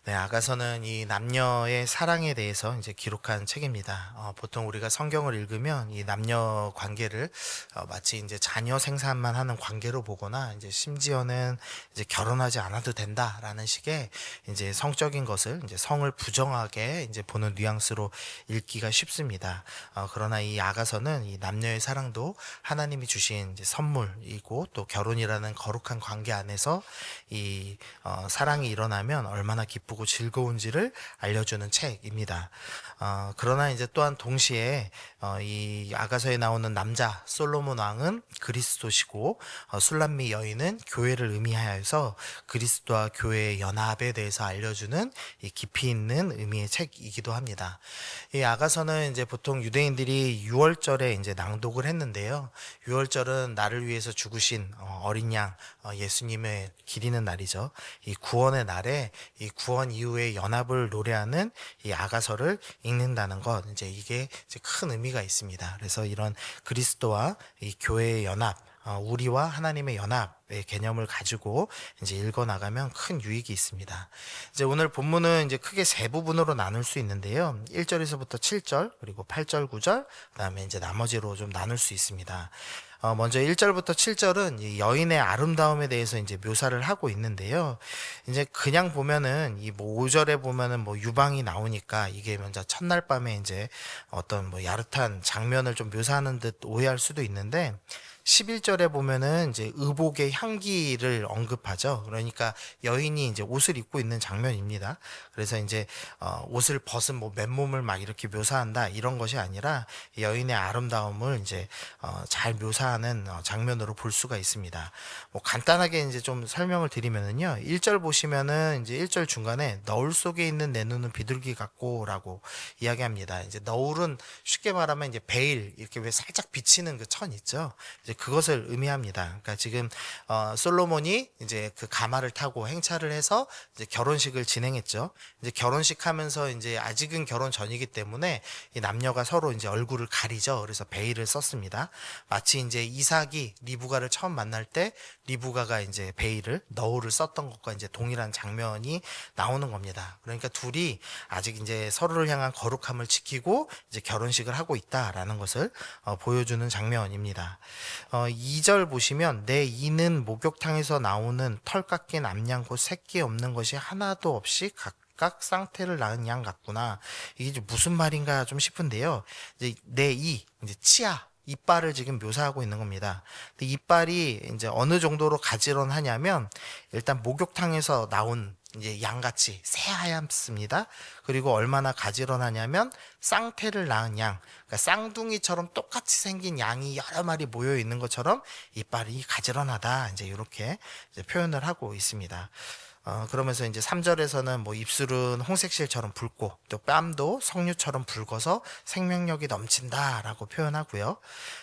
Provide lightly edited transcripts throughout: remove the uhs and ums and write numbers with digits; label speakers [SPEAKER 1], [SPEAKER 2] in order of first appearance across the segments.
[SPEAKER 1] 네, 아가서는 이 남녀의 사랑에 대해서 이제 기록한 책입니다. 보통 우리가 성경을 읽으면 이 남녀 관계를 마치 이제 자녀 생산만 하는 관계로 보거나 이제 심지어는 이제 결혼하지 않아도 된다라는 식의 이제 성적인 것을 이제 성을 부정하게 이제 보는 뉘앙스로 읽기가 쉽습니다. 그러나 이 아가서는 이 남녀의 사랑도 하나님이 주신 이제 선물이고 또 결혼이라는 거룩한 관계 안에서 이 사랑이 일어나면 얼마나 기쁘고 즐거운지를 알려주는 책입니다. 그러나 이제 또한 동시에 이 아가서에 나오는 남자 솔로몬 왕은 그리스도시고 술람미 여인은 교회를 의미하여서 그리스도와 교회의 연합에 대해서 알려주는 이 깊이 있는 의미의 책이기도 합니다. 이 아가서는 이제 보통 유대인들이 6월절에 이제 낭독을 했는데요. 6월절은 나를 위해서 죽으신 어린 양 예수님의 기리는 날이죠. 이 구원의 날에 이 구원 이후의 연합을 노래하는 이 아가서를 읽는다는 것, 이제 이게 이제 큰 의미가 있습니다. 그래서 이런 그리스도와 이 교회의 연합, 우리와 하나님의 연합의 개념을 가지고 이제 읽어 나가면 큰 유익이 있습니다. 이제 오늘 본문은 이제 크게 세 부분으로 나눌 수 있는데요. 1절에서부터 7절, 그리고 8절, 9절, 그다음에 이제 나머지로 좀 나눌 수 있습니다. 먼저 1절부터 7절은 이 여인의 아름다움에 대해서 이제 묘사를 하고 있는데요. 이제 그냥 보면은 이 뭐 5절에 보면은 뭐 유방이 나오니까 이게 먼저 첫날 밤에 이제 어떤 뭐 야릇한 장면을 좀 묘사하는 듯 오해할 수도 있는데 11절에 보면은 이제 의복의 향기를 언급하죠. 그러니까 여인이 이제 옷을 입고 있는 장면입니다. 그래서 이제 옷을 벗은 뭐 맨몸을 막 이렇게 묘사한다 이런 것이 아니라 여인의 아름다움을 이제 잘 묘사하는 장면으로 볼 수가 있습니다. 뭐 간단하게 이제 좀 설명을 드리면은요. 1절 보시면은 이제 1절 중간에 너울 속에 있는 내 눈은 비둘기 같고라고 이야기합니다. 이제 너울은 쉽게 말하면 이제 베일 이렇게 왜 살짝 비치는 그 천 있죠. 이제 그것을 의미합니다. 그러니까 지금 솔로몬이 이제 그 가마를 타고 행차를 해서 이제 결혼식을 진행했죠. 이제 결혼식 하면서 이제 아직은 결혼 전이기 때문에 이 남녀가 서로 이제 얼굴을 가리죠. 그래서 베일을 썼습니다. 마치 이제 이삭이 리브가를 처음 만날 때 리브가가 이제 베일을 너울을 썼던 것과 이제 동일한 장면이 나오는 겁니다. 그러니까 둘이 아직 이제 서로를 향한 거룩함을 지키고 이제 결혼식을 하고 있다라는 것을 보여주는 장면입니다. 2절 보시면 내 이는 목욕탕에서 나오는 털 깎인 암양 곧 새끼 없는 것이 하나도 없이 각각 쌍태를 낳은 양 같구나. 이게 무슨 말인가 좀 싶은데요. 이제 내 이제 치아 이빨을 지금 묘사하고 있는 겁니다. 근데 이빨이 이제 어느 정도로 가지런하냐면 일단 목욕탕에서 나온 이제 양같이 새하얗습니다. 그리고 얼마나 가지런하냐면 쌍태를 낳은 양, 그러니까 쌍둥이처럼 똑같이 생긴 양이 여러 마리 모여 있는 것처럼 이빨이 가지런하다. 이제 이렇게 이제 표현을 하고 있습니다. 그러면서 이제 3절에서는 뭐 입술은 홍색실처럼 붉고 또 뺨도 석류처럼 붉어서 생명력이 넘친다라고 표현하고요.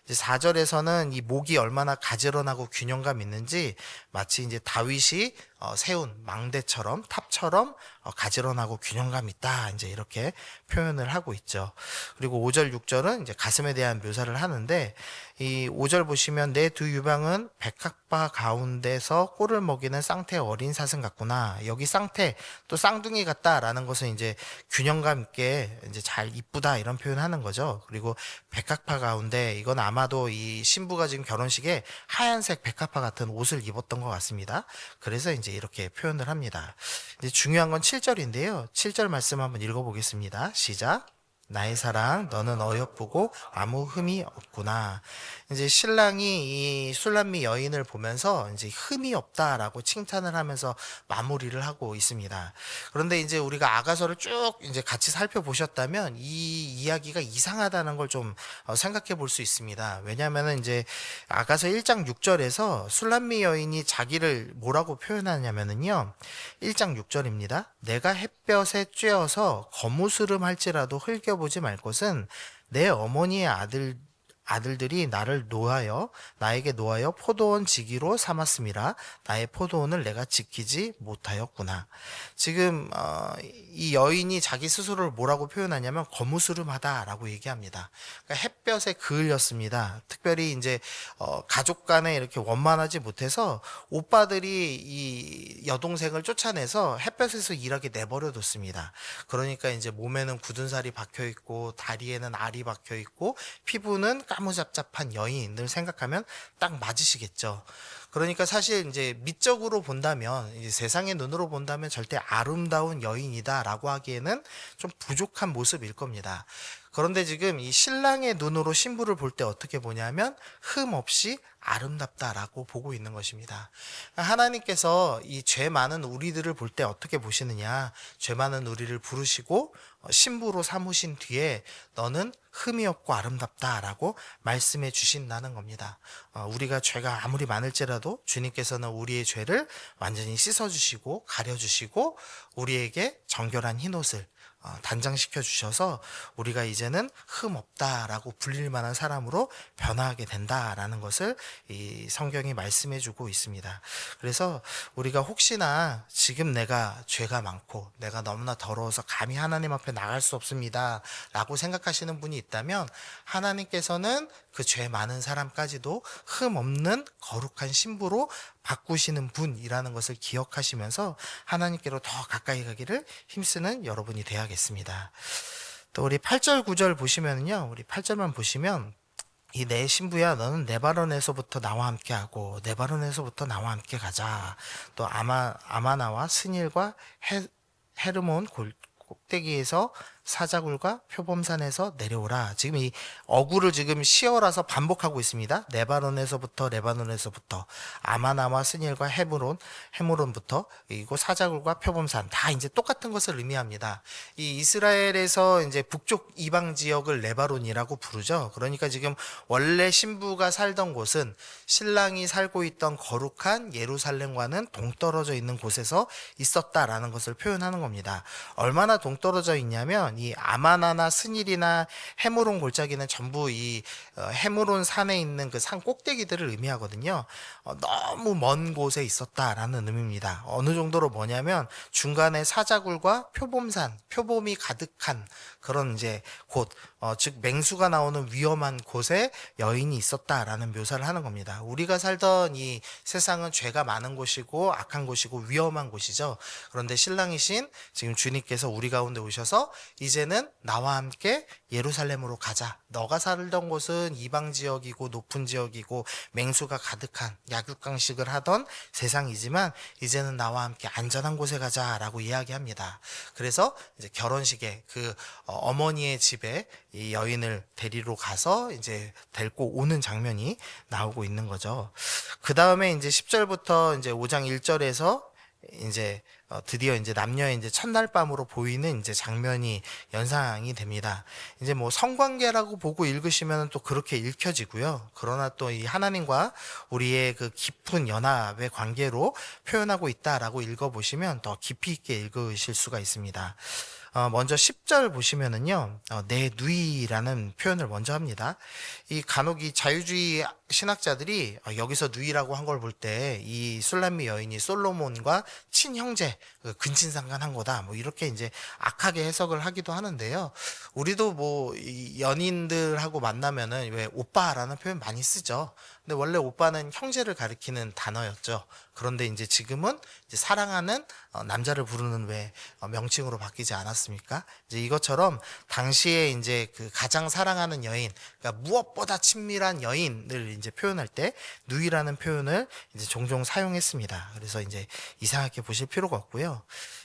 [SPEAKER 1] 이제 4절에서는 이 목이 얼마나 가지런하고 균형감 있는지 마치 이제 다윗이 세운 망대처럼 탑처럼 가지런하고 균형감 있다. 이제 이렇게 표현을 하고 있죠. 그리고 5절, 6절은 이제 가슴에 대한 묘사를 하는데 이 5절 보시면 내 두 유방은 백합화 가운데서 꼴을 먹이는 쌍태 어린 사슴 같구나. 여기 쌍태 또 쌍둥이 같다라는 것은 이제 균형감 있게 이제 잘 이쁘다 이런 표현하는 거죠. 그리고 백합화 가운데 이건 아마도 이 신부가 지금 결혼식에 하얀색 백합화 같은 옷을 입었던 것 같습니다. 그래서 이제 이렇게 표현을 합니다. 이제 중요한 건 7절인데요. 7절 말씀 한번 읽어보겠습니다. 시작. 나의 사랑, 너는 어여쁘고 아무 흠이 없구나. 이제 신랑이 이 술람미 여인을 보면서 이제 흠이 없다라고 칭찬을 하면서 마무리를 하고 있습니다. 그런데 이제 우리가 아가서를 쭉 이제 같이 살펴보셨다면 이 이야기가 이상하다는 걸 좀 생각해 볼 수 있습니다. 왜냐하면 이제 아가서 1장 6절에서 술람미 여인이 자기를 뭐라고 표현하냐면은요. 1장 6절입니다. 내가 햇볕에 쬐어서 거무스름 할지라도 흘겨보지 말 것은 내 어머니의 아들들이 나에게 노하여 포도원 지기로 삼았음이라 나의 포도원을 내가 지키지 못하였구나. 지금 이 여인이 자기 스스로를 뭐라고 표현하냐면 거무스름하다라고 얘기합니다. 그러니까 햇볕에 그을렸습니다. 특별히 이제 가족 간에 이렇게 원만하지 못해서 오빠들이 이 여동생을 쫓아내서 햇볕에서 일하게 내버려 뒀습니다. 그러니까 이제 몸에는 굳은 살이 박혀 있고 다리에는 알이 박혀 있고 피부는 까무잡잡한 여인을 생각하면 딱 맞으시겠죠. 그러니까 사실 이제 미적으로 본다면, 이제 세상의 눈으로 본다면 절대 아름다운 여인이다라고 하기에는 좀 부족한 모습일 겁니다. 그런데 지금 이 신랑의 눈으로 신부를 볼 때 어떻게 보냐면 흠 없이 아름답다라고 보고 있는 것입니다. 하나님께서 이 죄 많은 우리들을 볼 때 어떻게 보시느냐? 죄 많은 우리를 부르시고 신부로 삼으신 뒤에 너는 흠이 없고 아름답다라고 말씀해 주신다는 겁니다. 우리가 죄가 아무리 많을지라도 주님께서는 우리의 죄를 완전히 씻어주시고 가려주시고 우리에게 정결한 흰옷을 단장시켜 주셔서 우리가 이제는 흠 없다라고 불릴 만한 사람으로 변화하게 된다라는 것을 이 성경이 말씀해 주고 있습니다. 그래서 우리가 혹시나 지금 내가 죄가 많고 내가 너무나 더러워서 감히 하나님 앞에 나갈 수 없습니다 라고 생각하시는 분이 있다면 하나님께서는 그 죄 많은 사람까지도 흠 없는 거룩한 신부로 바꾸시는 분이라는 것을 기억하시면서 하나님께로 더 가까이 가기를 힘쓰는 여러분이 되어야겠습니다. 또 우리 8절 9절 보시면요, 우리 8절만 보시면 이 내 신부야 너는 네바론에서부터 나와 함께 하고 네바론에서부터 나와 함께 가자. 또 아마나와 스닐과 헤르몬 꼭대기에서 사자굴과 표범산에서 내려오라. 지금 이 어구를 지금 시어라서 반복하고 있습니다. 레바논에서부터 아마나와 스닐과 헤므론부터 그리고 사자굴과 표범산 다 이제 똑같은 것을 의미합니다. 이 이스라엘에서 이제 북쪽 이방 지역을 레바논이라고 부르죠. 그러니까 지금 원래 신부가 살던 곳은 신랑이 살고 있던 거룩한 예루살렘과는 동떨어져 있는 곳에서 있었다라는 것을 표현하는 겁니다. 얼마나 동떨어져 있냐면 이 아마나나 스닐이나 헤므론 골짜기는 전부 이 헤므론 산에 있는 그 산 꼭대기들을 의미하거든요. 너무 먼 곳에 있었다라는 의미입니다. 어느 정도로 뭐냐면 중간에 사자굴과 표범이 가득한 그런 이제 곳, 즉 맹수가 나오는 위험한 곳에 여인이 있었다라는 묘사를 하는 겁니다. 우리가 살던 이 세상은 죄가 많은 곳이고 악한 곳이고 위험한 곳이죠. 그런데 신랑이신 지금 주님께서 우리 가운데 오셔서 이제는 나와 함께 예루살렘으로 가자. 너가 살던 곳은 이방 지역이고 높은 지역이고 맹수가 가득한 약육강식을 하던 세상이지만 이제는 나와 함께 안전한 곳에 가자라고 이야기합니다. 그래서 이제 결혼식에 그 어머니의 집에 이 여인을 데리러 가서 이제 데리고 오는 장면이 나오고 있는 거죠. 그 다음에 이제 10절부터 이제 5장 1절에서 이제 드디어 이제 남녀의 이제 첫날 밤으로 보이는 이제 장면이 연상이 됩니다. 이제 뭐 성관계라고 보고 읽으시면 또 그렇게 읽혀지고요. 그러나 또 이 하나님과 우리의 그 깊은 연합의 관계로 표현하고 있다라고 읽어보시면 더 깊이 있게 읽으실 수가 있습니다. 먼저 10절 보시면은요, 내 누이라는 표현을 먼저 합니다. 이 간혹 이 자유주의 신학자들이 여기서 누이라고 한 걸 볼 때 이 술람미 여인이 솔로몬과 친형제, 근친상간한 거다. 뭐 이렇게 이제 악하게 해석을 하기도 하는데요. 우리도 뭐 이 연인들하고 만나면은 왜 오빠라는 표현 많이 쓰죠. 근데 원래 오빠는 형제를 가리키는 단어였죠. 그런데 이제 지금은 이제 사랑하는 남자를 부르는 왜 명칭으로 바뀌지 않았습니까? 이제 이것처럼 당시에 이제 그 가장 사랑하는 여인, 그러니까 무엇보다 친밀한 여인을 이제 표현할 때 누이라는 표현을 이제 종종 사용했습니다. 그래서 이제 이상하게 보실 필요가 없고요.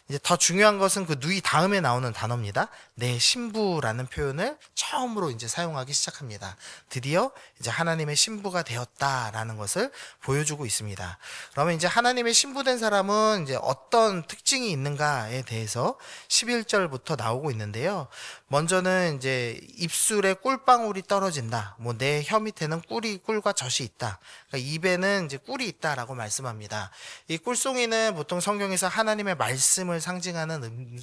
[SPEAKER 1] 이제 더 중요한 것은 그 누이 다음에 나오는 단어입니다. 내 신부라는 표현을 처음으로 이제 사용하기 시작합니다. 드디어 이제 하나님의 신부가 되었다라는 것을 보여주고 있습니다. 그러면 이제 하나님의 신부된 사람은 이제 어떤 특징이 있는가에 대해서 11절부터 나오고 있는데요. 먼저는 이제 입술에 꿀방울이 떨어진다. 뭐 내 혀 밑에는 꿀과 젖이 있다. 그러니까 입에는 이제 꿀이 있다라고 말씀합니다. 이 꿀송이는 보통 성경에서 하나님의 말씀을 상징하는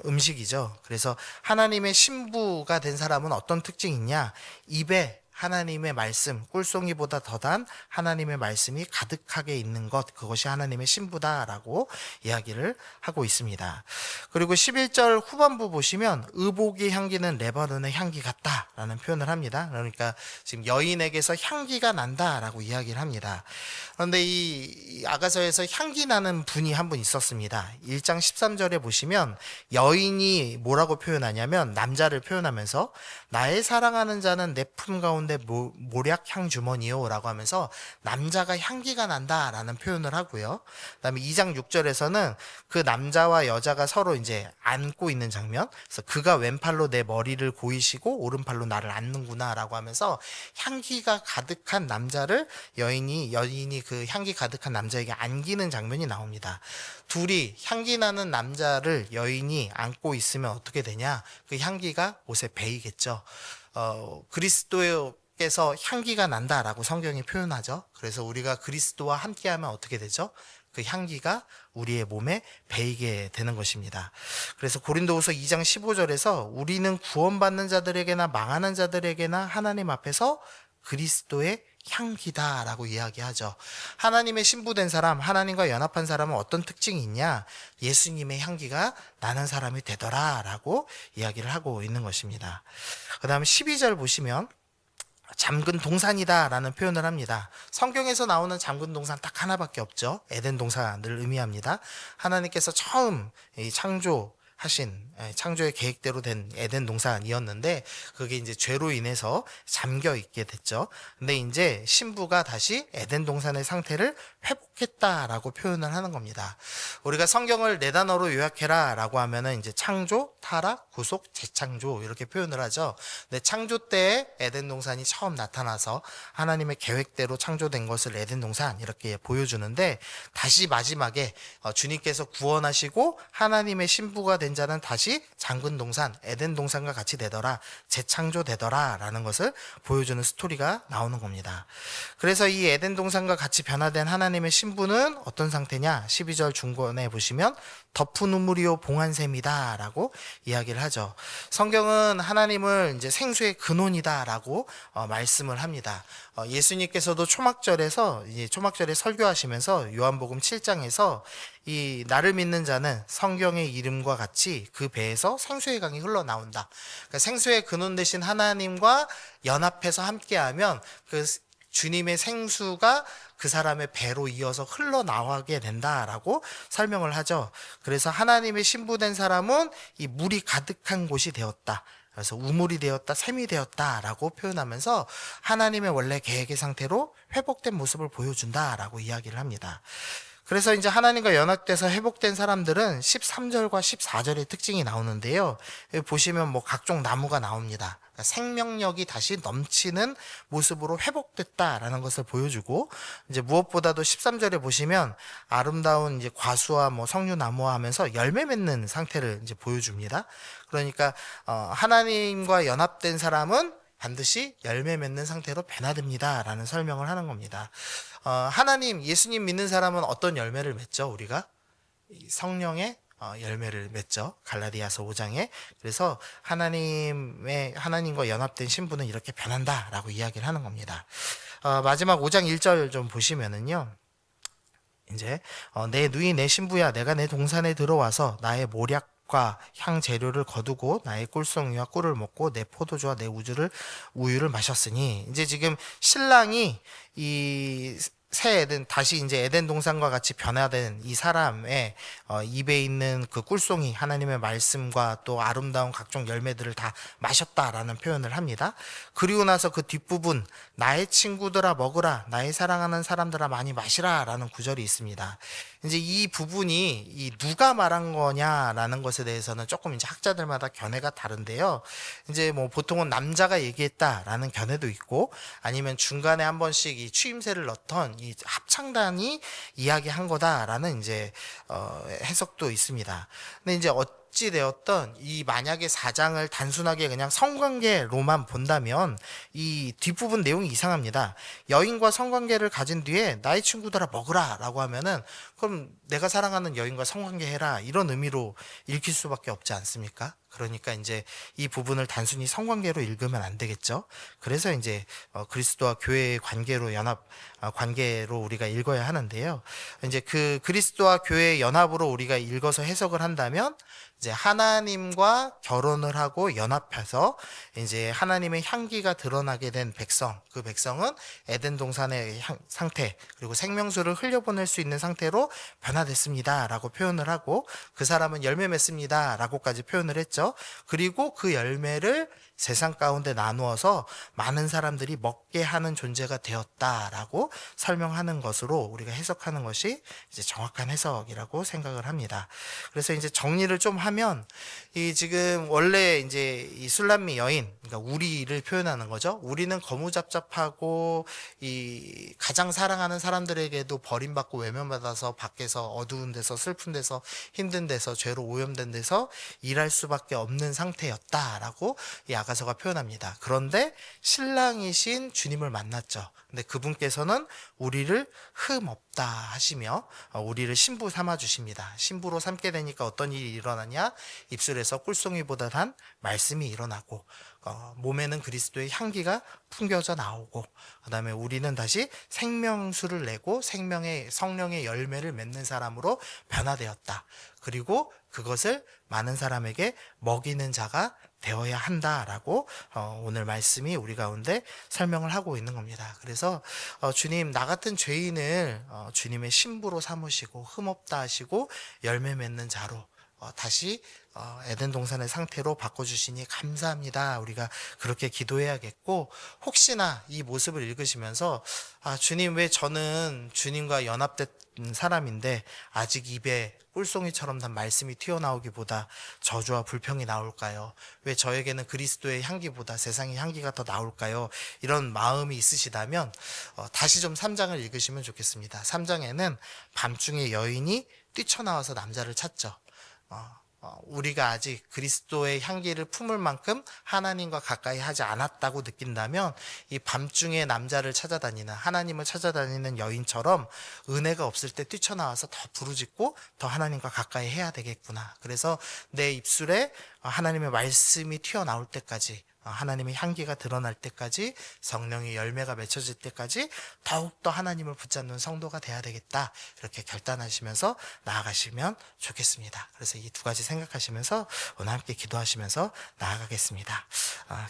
[SPEAKER 1] 음식이죠. 그래서 하나님의 신부가 된 사람은 어떤 특징이 있냐? 입에 하나님의 말씀, 꿀송이보다 더단 하나님의 말씀이 가득하게 있는 것, 그것이 하나님의 신부다라고 이야기를 하고 있습니다. 그리고 11절 후반부 보시면 의복의 향기는 레바논의 향기 같다라는 표현을 합니다. 그러니까 지금 여인에게서 향기가 난다라고 이야기를 합니다. 그런데 이 아가서에서 향기 나는 분이 한 분 있었습니다. 1장 13절에 보시면 여인이 뭐라고 표현하냐면 남자를 표현하면서 나의 사랑하는 자는 내 품 가운데 모략 향 주머니요 라고 하면서 남자가 향기가 난다라는 표현을 하고요. 그다음에 2장 6절에서는 그 남자와 여자가 서로 이제 안고 있는 장면, 그래서 그가 왼팔로 내 머리를 고이시고 오른팔로 나를 안는구나라고 하면서 향기가 가득한 남자를 여인이 그 향기 가득한 남자에게 안기는 장면이 나옵니다. 둘이 향기 나는 남자를 여인이 안고 있으면 어떻게 되냐? 그 향기가 옷에 배이겠죠. 그리스도께서 향기가 난다라고 성경이 표현하죠. 그래서 우리가 그리스도와 함께하면 어떻게 되죠? 그 향기가 우리의 몸에 배이게 되는 것입니다. 그래서 고린도후서 2장 15절에서 우리는 구원받는 자들에게나 망하는 자들에게나 하나님 앞에서 그리스도의 향기다라고 이야기하죠. 하나님의 신부된 사람, 하나님과 연합한 사람은 어떤 특징이 있냐? 예수님의 향기가 나는 사람이 되더라라고 이야기를 하고 있는 것입니다. 그 다음에 12절 보시면 잠근 동산이다라는 표현을 합니다. 성경에서 나오는 잠근 동산 딱 하나밖에 없죠. 에덴 동산을 의미합니다. 하나님께서 처음 창조의 계획대로 된 에덴 동산이었는데 그게 이제 죄로 인해서 잠겨 있게 됐죠. 근데 이제 신부가 다시 에덴 동산의 상태를 회복했다라고 표현을 하는 겁니다. 우리가 성경을 네 단어로 요약해라라고 하면은 이제 창조, 타락, 구속, 재창조 이렇게 표현을 하죠. 근데 창조 때 에덴 동산이 처음 나타나서 하나님의 계획대로 창조된 것을 에덴 동산 이렇게 보여주는데 다시 마지막에 주님께서 구원하시고 하나님의 신부가 된 자는 다시 잠근 동산, 에덴 동산과 같이 되더라, 재창조되더라 라는 것을 보여주는 스토리가 나오는 겁니다. 그래서 이 에덴 동산과 같이 변화된 하나님의 신부는 어떤 상태냐? 12절 중간에 보시면 덮은 우물이요 봉한샘이다 라고 이야기를 하죠. 성경은 하나님을 이제 생수의 근원이다 라고 말씀을 합니다. 예수님께서도 초막절에 설교하시면서 요한복음 7장에서 이 나를 믿는 자는 성경의 이름과 같이 그 배에서 생수의 강이 흘러나온다. 그러니까 생수의 근원 되신 하나님과 연합해서 함께하면 그 주님의 생수가 그 사람의 배로 이어서 흘러나오게 된다라고 설명을 하죠. 그래서 하나님의 신부된 사람은 이 물이 가득한 곳이 되었다. 그래서 우물이 되었다, 샘이 되었다라고 표현하면서 하나님의 원래 계획의 상태로 회복된 모습을 보여준다라고 이야기를 합니다. 그래서 이제 하나님과 연합돼서 회복된 사람들은 13절과 14절의 특징이 나오는데요. 여기 보시면 뭐 각종 나무가 나옵니다. 그러니까 생명력이 다시 넘치는 모습으로 회복됐다라는 것을 보여주고, 이제 무엇보다도 13절에 보시면 아름다운 이제 과수와 뭐 석류나무와 하면서 열매 맺는 상태를 이제 보여줍니다. 그러니까 하나님과 연합된 사람은 반드시 열매 맺는 상태로 변화됩니다 라는 설명을 하는 겁니다. 예수님 믿는 사람은 어떤 열매를 맺죠? 우리가 성령의 열매를 맺죠. 갈라디아서 5장에. 그래서 하나님과 연합된 신부는 이렇게 변한다라고 이야기를 하는 겁니다. 마지막 5장 1절 좀 보시면은요. 이제 내 누이 내 신부야, 내가 내 동산에 들어와서 나의 모략 과 향 재료를 거두고 나의 꿀송이와 꿀을 먹고 내 포도주와 내 우유를 마셨으니, 이제 지금 신랑이 이 새 다시 이제 에덴 동산과 같이 변화된 이 사람의 입에 있는 그 꿀송이, 하나님의 말씀과 또 아름다운 각종 열매들을 다 마셨다라는 표현을 합니다. 그리고 나서 그 뒷부분, 나의 친구들아 먹으라, 나의 사랑하는 사람들아 많이 마시라 라는 구절이 있습니다. 이제 이 부분이 누가 말한 거냐라는 것에 대해서는 조금 이제 학자들마다 견해가 다른데요. 이제 뭐 보통은 남자가 얘기했다라는 견해도 있고, 아니면 중간에 한 번씩 이 추임새를 넣던 이 합창단이 이야기한 거다라는 이제 해석도 있습니다. 근데 이제 입지되었던 이 만약에 4장을 단순하게 그냥 성관계로만 본다면 이 뒷부분 내용이 이상합니다. 여인과 성관계를 가진 뒤에 나의 친구들아 먹으라 라고 하면은 그럼 내가 사랑하는 여인과 성관계 해라 이런 의미로 읽힐 수밖에 없지 않습니까? 그러니까 이제 이 부분을 단순히 성관계로 읽으면 안 되겠죠. 그래서 이제 그리스도와 교회의 관계로 관계로 우리가 읽어야 하는데요. 이제 그 그리스도와 교회의 연합으로 우리가 읽어서 해석을 한다면 이제 하나님과 결혼을 하고 연합해서 이제 하나님의 향기가 드러나게 된 백성, 그 백성은 에덴 동산의 상태 그리고 생명수를 흘려보낼 수 있는 상태로 변화됐습니다라고 표현을 하고 그 사람은 열매 맺습니다라고까지 표현을 했죠. 그리고 그 열매를 세상 가운데 나누어서 많은 사람들이 먹게 하는 존재가 되었다라고 설명하는 것으로 우리가 해석하는 것이 이제 정확한 해석이라고 생각을 합니다. 그래서 이제 정리를 좀 하면 이 지금 원래 이제 이 술람미 여인, 그러니까 우리를 표현하는 거죠. 우리는 거무잡잡하고 이 가장 사랑하는 사람들에게도 버림받고 외면받아서 밖에서 어두운 데서 슬픈 데서 힘든 데서 죄로 오염된 데서 일할 수밖에 없는 상태였다라고 이 아가서가 표현합니다. 그런데 신랑이신 주님을 만났죠. 근데 그분께서는 우리를 흠없다 하시며 우리를 신부 삼아 주십니다. 신부로 삼게 되니까 어떤 일이 일어나냐? 입술에서 꿀송이보다 단 말씀이 일어나고 몸에는 그리스도의 향기가 풍겨져 나오고 그 다음에 우리는 다시 생명수를 내고 성령의 열매를 맺는 사람으로 변화되었다. 그리고 그것을 많은 사람에게 먹이는 자가 되어야 한다라고 오늘 말씀이 우리 가운데 설명을 하고 있는 겁니다. 그래서 주님, 나 같은 죄인을 주님의 신부로 삼으시고 흠없다 하시고 열매 맺는 자로 다시 에덴 동산의 상태로 바꿔주시니 감사합니다. 우리가 그렇게 기도해야겠고, 혹시나 이 모습을 읽으시면서 주님, 왜 저는 주님과 연합된 사람인데 아직 입에 꿀송이처럼 단 말씀이 튀어나오기보다 저주와 불평이 나올까요? 왜 저에게는 그리스도의 향기보다 세상의 향기가 더 나올까요? 이런 마음이 있으시다면 다시 좀 3장을 읽으시면 좋겠습니다. 3장에는 밤중에 여인이 뛰쳐나와서 남자를 찾죠. 우리가 아직 그리스도의 향기를 품을 만큼 하나님과 가까이 하지 않았다고 느낀다면 이 밤중에 남자를 찾아다니는, 하나님을 찾아다니는 여인처럼 은혜가 없을 때 뛰쳐나와서 더 부르짖고 더 하나님과 가까이 해야 되겠구나. 그래서 내 입술에 하나님의 말씀이 튀어나올 때까지, 하나님의 향기가 드러날 때까지, 성령의 열매가 맺혀질 때까지 더욱더 하나님을 붙잡는 성도가 돼야 되겠다, 이렇게 결단하시면서 나아가시면 좋겠습니다. 그래서 이 두 가지 생각하시면서 오늘 함께 기도하시면서 나아가겠습니다.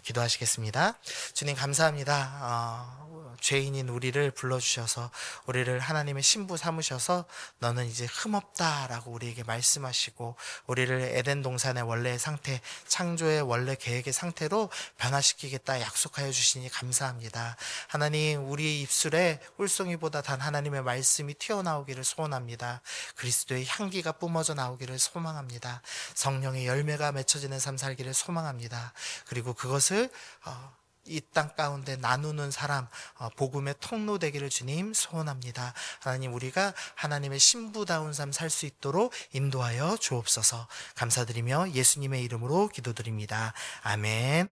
[SPEAKER 1] 기도하시겠습니다. 주님, 감사합니다. 죄인인 우리를 불러주셔서 우리를 하나님의 신부 삼으셔서 너는 이제 흠없다라고 우리에게 말씀하시고 우리를 에덴 동산의 원래의 상태, 창조의 원래 계획의 상태로 변화시키겠다 약속하여 주시니 감사합니다. 하나님, 우리의 입술에 꿀송이보다 단 하나님의 말씀이 튀어나오기를 소원합니다. 그리스도의 향기가 뿜어져 나오기를 소망합니다. 성령의 열매가 맺혀지는 삶 살기를 소망합니다. 그리고 그것을 이 땅 가운데 나누는 사람, 복음의 통로 되기를 주님 소원합니다. 하나님, 우리가 하나님의 신부다운 삶 살 수 있도록 인도하여 주옵소서. 감사드리며 예수님의 이름으로 기도드립니다. 아멘.